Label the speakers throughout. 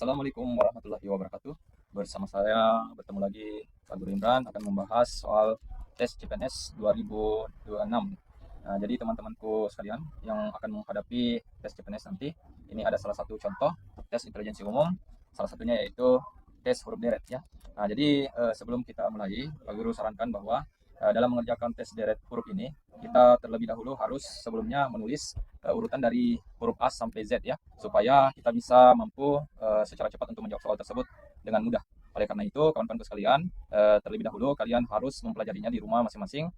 Speaker 1: Assalamualaikum warahmatullahi wabarakatuh. Bersama saya bertemu lagi Pak Guru Imran akan membahas soal tes CPNS 2026. Nah, jadi teman-temanku sekalian yang akan menghadapi tes CPNS nanti, ini ada salah satu contoh tes intelijensi umum, salah satunya yaitu tes huruf deret ya. Nah, jadi sebelum kita mulai, Pak Guru sarankan bahwa dalam mengerjakan tes deret huruf ini, kita terlebih dahulu harus sebelumnya menulis urutan dari huruf A sampai Z ya, supaya kita bisa mampu secara cepat untuk menjawab soal tersebut dengan mudah. Oleh karena itu, kawan-kawan sekalian, terlebih dahulu kalian harus mempelajarinya di rumah masing-masing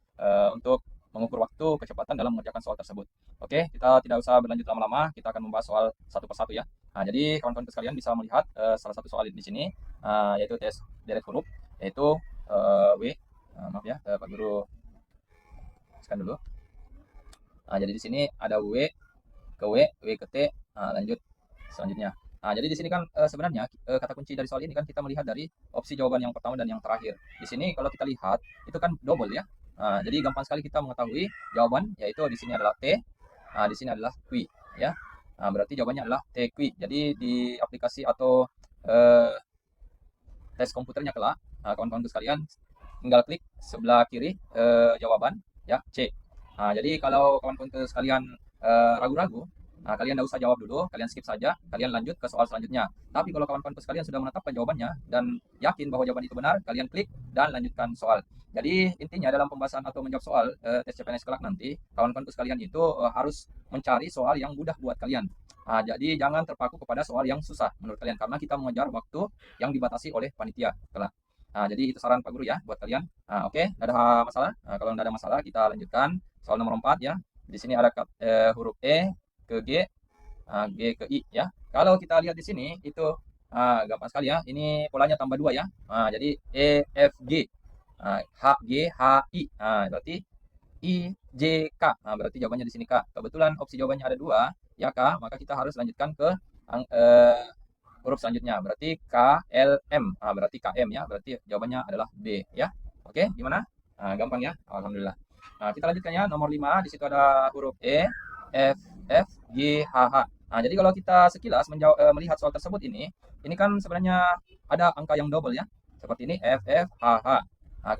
Speaker 1: untuk mengukur waktu kecepatan dalam mengerjakan soal tersebut. Oke, kita tidak usah berlanjut lama-lama, kita akan membahas soal satu persatu ya. Nah, jadi kawan-kawan sekalian bisa melihat salah satu soal di sini, yaitu tes deret huruf, yaitu W. Maaf ya, Pak Guru scan dulu. Nah, jadi di sini ada W ke W ke T, lanjut selanjutnya. Nah, jadi di sini kan sebenarnya kata kunci dari soal ini kan kita melihat dari opsi jawaban yang pertama dan yang terakhir. Di sini kalau kita lihat itu kan double ya. Nah, jadi gampang sekali kita mengetahui jawaban, yaitu di sini adalah T, di sini adalah Q ya. Nah, berarti jawabannya adalah TQ. Jadi di aplikasi atau eh, tes komputernya kelak, kawan-kawan sekalian tinggal klik sebelah kiri jawaban ya C. Nah, jadi kalau kawan-kawan sekalian ragu-ragu, kalian tidak usah jawab dulu, kalian skip saja, kalian lanjut ke soal selanjutnya. Tapi kalau kawan-kawan sekalian sudah menetapkan jawabannya dan yakin bahwa jawaban itu benar, kalian klik dan lanjutkan soal. Jadi intinya dalam pembahasan atau menjawab soal tes CPNS kelak nanti, kawan-kawan sekalian itu harus mencari soal yang mudah buat kalian. Jadi jangan terpaku kepada soal yang susah menurut kalian, karena kita mengejar waktu yang dibatasi oleh panitia kelak. Jadi itu saran Pak Guru ya buat kalian. Oke, nggak ada masalah. Kalau nggak ada masalah, kita lanjutkan soal nomor 4 ya. Di sini ada huruf E ke G, G ke I ya. Kalau kita lihat di sini itu gampang sekali ya. Ini polanya tambah 2 ya. Jadi E F G, H G H I. Berarti I J K. Berarti jawabannya di sini K. Kebetulan opsi jawabannya ada 2 ya K, maka kita harus lanjutkan ke huruf selanjutnya. Berarti K L M. Berarti KM ya. Berarti jawabannya adalah B ya. Oke, gimana? Gampang ya. Alhamdulillah. Kita lanjutkan ya. Nomor 5 di situ ada huruf E, F, F, G, H, H. Jadi kalau kita sekilas melihat soal tersebut ini kan sebenarnya ada angka yang double ya. Seperti ini F, F, H, H.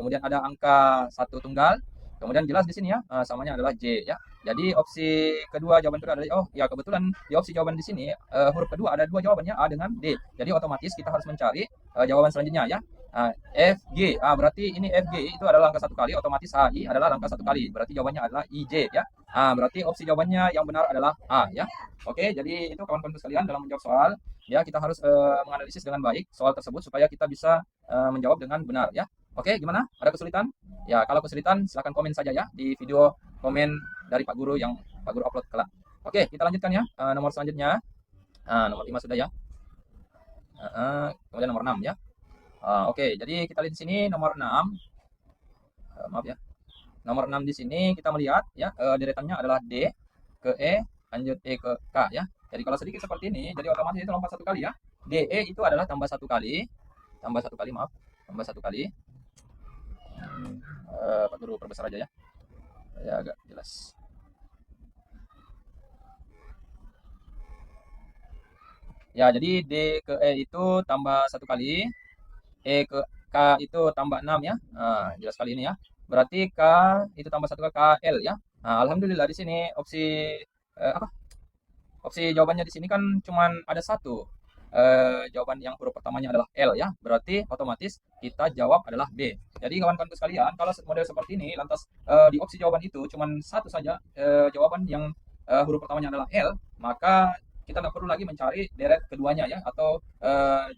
Speaker 1: Kemudian ada angka satu tunggal. Kemudian jelas di sini ya, samanya adalah J ya. Jadi opsi kedua, jawaban kedua adalah, oh ya kebetulan di opsi jawaban di sini huruf kedua ada dua jawabannya, A dengan D. Jadi otomatis kita harus mencari jawaban selanjutnya ya. FG, berarti ini FG itu adalah angka satu kali, otomatis HI adalah angka satu kali. Berarti jawabannya adalah IJ ya. Berarti opsi jawabannya yang benar adalah A ya. Oke, jadi itu kawan-kawan sekalian dalam menjawab soal ya, kita harus menganalisis dengan baik soal tersebut supaya kita bisa menjawab dengan benar ya. Oke, gimana? Ada kesulitan? Ya, kalau kesulitan silahkan komen saja ya di video komen dari Pak Guru yang Pak Guru upload kelak. Oke, kita lanjutkan ya. Nomor selanjutnya, nomor 5 sudah ya. Kemudian nomor 6 ya. Oke, jadi kita lihat di sini nomor 6. Maaf ya. Nomor 6 di sini kita melihat ya, deretannya adalah D ke E, lanjut E ke K ya. Jadi kalau sedikit seperti ini, jadi otomatis itu lompat satu kali ya. DE itu adalah tambah satu kali, maaf, tambah satu kali. Pak Guru perbesar aja ya, agak jelas. Ya, jadi D ke E itu tambah satu kali, E ke K itu tambah 6 ya. Jelas kali ini ya. Berarti K itu tambah satu kali KL ya. Alhamdulillah di sini opsi apa? Opsi jawabannya di sini kan cuman ada satu. Jawaban yang huruf pertamanya adalah L ya. Berarti otomatis kita jawab adalah B. Jadi kawan-kawan sekalian, kalau model seperti ini lantas di opsi jawaban itu cuman satu saja jawaban yang huruf pertamanya adalah L, maka kita tidak perlu lagi mencari deret keduanya ya, atau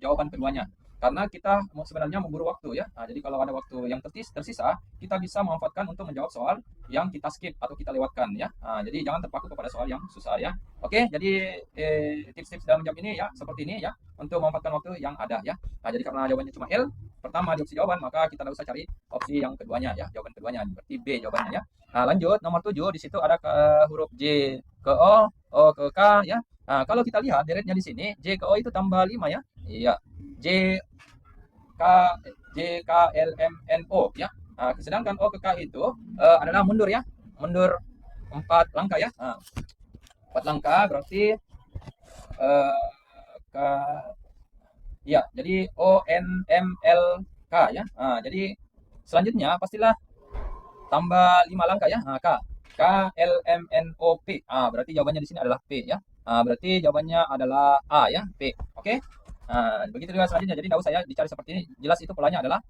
Speaker 1: jawaban keduanya, karena kita sebenarnya memburu waktu ya. Jadi kalau ada waktu yang tersisa, kita bisa memanfaatkan untuk menjawab soal yang kita skip atau kita lewatkan ya. Jadi jangan terpaku kepada soal yang susah ya. Oke, jadi tips-tips dalam menjawab ini ya seperti ini ya, untuk memanfaatkan waktu yang ada ya. Jadi karena jawabannya cuma L pertama di opsi jawaban, maka kita tidak usah cari opsi yang keduanya ya, jawaban keduanya berarti B jawabannya ya. Lanjut nomor 7, di situ ada huruf J ke O, O ke K ya. Kalau kita lihat deretnya di sini, J ke O itu tambah 5 ya. Iya. J K J K L M N O ya. Sedangkan O ke K itu adalah mundur ya, mundur 4 langkah ya. 4 langkah berarti K Iya, jadi ONMLK ya. Jadi selanjutnya pastilah tambah 5 langkah ya. KLMNOP. Berarti jawabannya di sini adalah P ya. Berarti jawabannya adalah A ya, P. Oke. Begitu juga selanjutnya. Jadi tidak usah ya dicari seperti ini. Jelas itu polanya adalah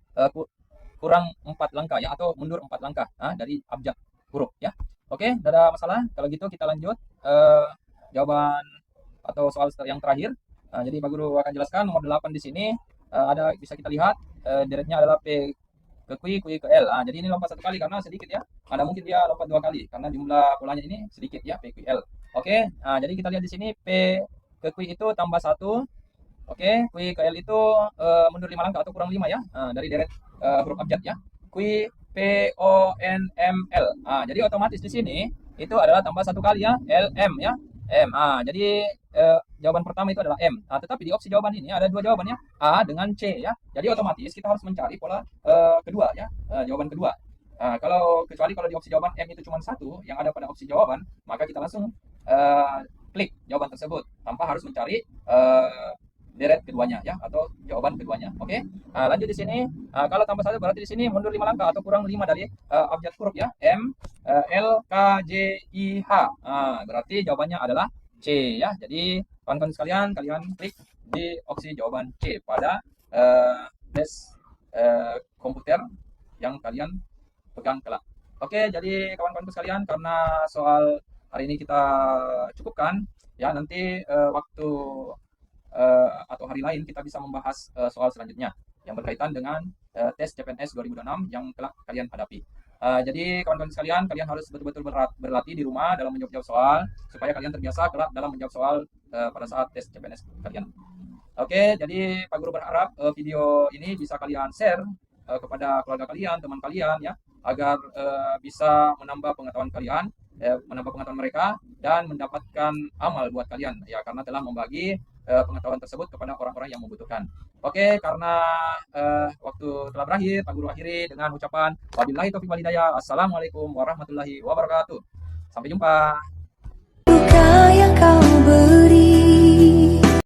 Speaker 1: kurang 4 langkah ya, atau mundur 4 langkah dari abjad huruf ya. Oke, tidak ada masalah. Kalau gitu kita lanjut jawaban atau soal yang terakhir. Jadi Pak Guru akan jelaskan nomor 8 di sini. Ada bisa kita lihat deretnya adalah P ke Q, Q ke L. Jadi ini lompat 1 kali karena sedikit ya. Ada mungkin dia lompat 2 kali karena jumlah polanya ini sedikit ya, P, Q, L. Oke, jadi kita lihat di sini P ke Q itu tambah 1. Oke, Q ke L itu mundur 5 langkah atau kurang 5 ya, dari deret huruf abjad ya. Q, P, O, N, M, L. Jadi otomatis di sini itu adalah tambah 1 kali ya, L, M ya. M. Jadi jawaban pertama itu adalah M. Tetapi di opsi jawaban ini ada 2 jawabannya, A dengan C ya. Jadi otomatis kita harus mencari pola kedua ya, jawaban kedua. Kalau kecuali kalau di opsi jawaban M itu cuma 1 yang ada pada opsi jawaban, maka kita langsung klik jawaban tersebut tanpa harus mencari deret keduanya ya, atau jawaban keduanya. Oke. Lanjut di sini, kalau tambah 1 berarti di sini mundur 5 langkah atau kurang 5 dari abjad huruf ya, M, L, K, J, I, H. Berarti jawabannya adalah C ya. Jadi kawan-kawan sekalian, kalian klik di opsi jawaban C pada tes komputer yang kalian pegang kelak. Oke, jadi kawan-kawan sekalian, karena soal hari ini kita cukupkan ya, nanti waktu atau hari lain kita bisa membahas soal selanjutnya yang berkaitan dengan tes CPNS 2026 yang telah kalian hadapi. Jadi kawan-kawan sekalian, kalian harus betul-betul berlatih di rumah dalam menjawab soal supaya kalian terbiasa kelak dalam menjawab soal pada saat tes CPNS kalian. Oke, jadi Pak Guru berharap video ini bisa kalian share kepada keluarga kalian, teman kalian ya, agar bisa menambah pengetahuan kalian, menambah pengetahuan mereka, dan mendapatkan amal buat kalian ya, karena telah membagi pengetahuan tersebut kepada orang-orang yang membutuhkan. Oke, karena waktu telah berakhir, Pak Guru akhiri dengan ucapan wabillahi taufiq wal hidayah. Assalamualaikum warahmatullahi wabarakatuh. Sampai jumpa.
Speaker 2: Duka yang kau beri